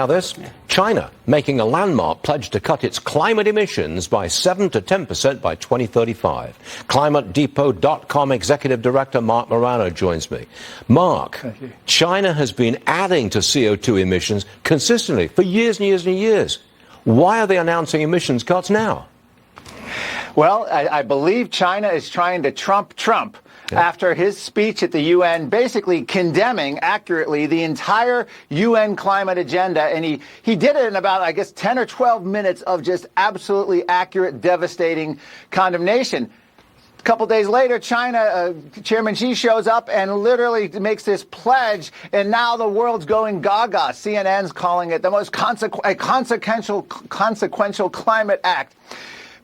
Now this, China making a landmark pledge to cut its climate emissions by 7 to 10% by 2035. ClimateDepot.com Executive Director Mark Morano joins me. Mark, China has been adding to CO2 emissions consistently for years and years and years. Why are they announcing emissions cuts now? Well, I believe China is trying to trump Trump. After his speech at the UN, basically condemning accurately the entire UN climate agenda. And he did it in about, I guess, 10 or 12 minutes of just absolutely accurate, devastating condemnation. A couple days later, China, Chairman Xi shows up and literally makes this pledge, and now the world's going gaga. CNN's calling it the most consequential climate act.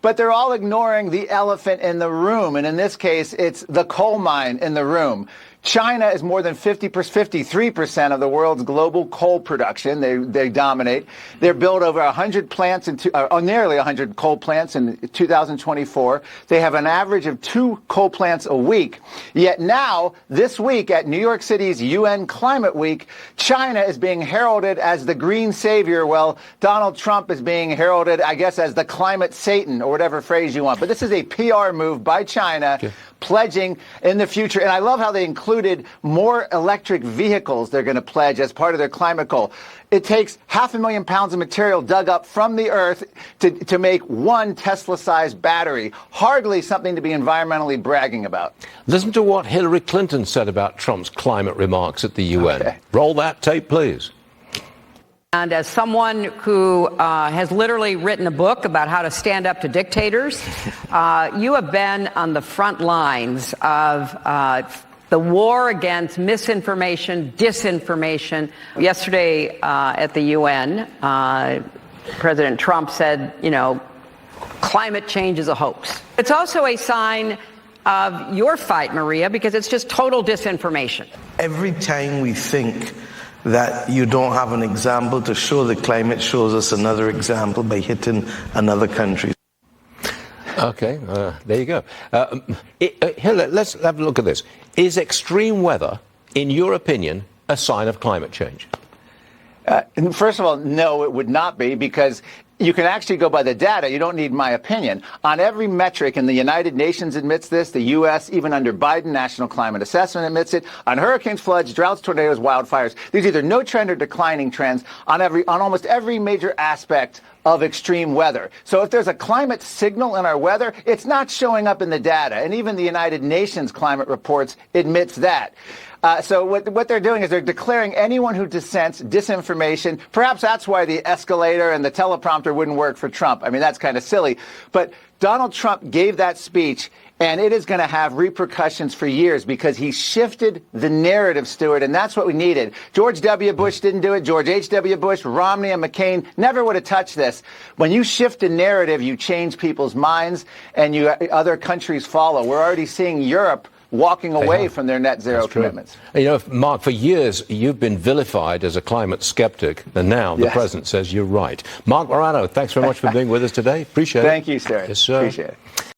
But they're all ignoring the elephant in the room. And in this case, it's the coal mine in the room. China is more than 53% of the world's global coal production. They dominate. They built over 100 plants, nearly 100 coal plants in 2024. They have an average of 2 coal plants a week. Yet now, this week at New York City's UN Climate Week, China is being heralded as the green savior. Well, Donald Trump is being heralded, I guess, as the climate Satan, or whatever phrase you want. But this is a PR move by China. Okay. Pledging in the future. And I love how they included more electric vehicles they're going to pledge as part of their climate goal. It takes 500,000 pounds of material dug up from the earth to make one Tesla-sized battery. Hardly something to be environmentally bragging about. Listen to what Hillary Clinton said about Trump's climate remarks at the UN. Okay. Roll that tape, please. And as someone who has literally written a book about how to stand up to dictators, you have been on the front lines of the war against misinformation, disinformation. Yesterday at the UN, President Trump said, climate change is a hoax. It's also a sign of your fight, Maria, because it's just total disinformation. Every time we think that you don't have an example to show the climate, shows us another example by hitting another country. Okay, there you go. Here, let's have a look at this. Is extreme weather, in your opinion, a sign of climate change? First of all, no, it would not be, because you can actually go by the data. You don't need my opinion. On every metric, and the United Nations admits this, the U.S., even under Biden, National Climate Assessment admits it, on hurricanes, floods, droughts, tornadoes, wildfires, there's either no trend or declining trends on almost every major aspect of extreme weather. So if there's a climate signal in our weather, it's not showing up in the data. And even the United Nations climate reports admits that. So what they're doing is they're declaring anyone who dissents disinformation. Perhaps that's why the escalator and the teleprompter wouldn't work for Trump. I mean, that's kind of silly. But Donald Trump gave that speech, and it is going to have repercussions for years because he shifted the narrative, Stuart, and that's what we needed. George W. Bush didn't do it. George H.W. Bush, Romney, and McCain never would have touched this. When you shift a narrative, you change people's minds, and other countries follow. We're already seeing Europe walking away from their net zero commitments. Mark, for years you've been vilified as a climate skeptic, and now the president says you're right. Mark Morano, thanks very much for being with us today. Appreciate it. Thank you, sir. Yes, sir. Appreciate it.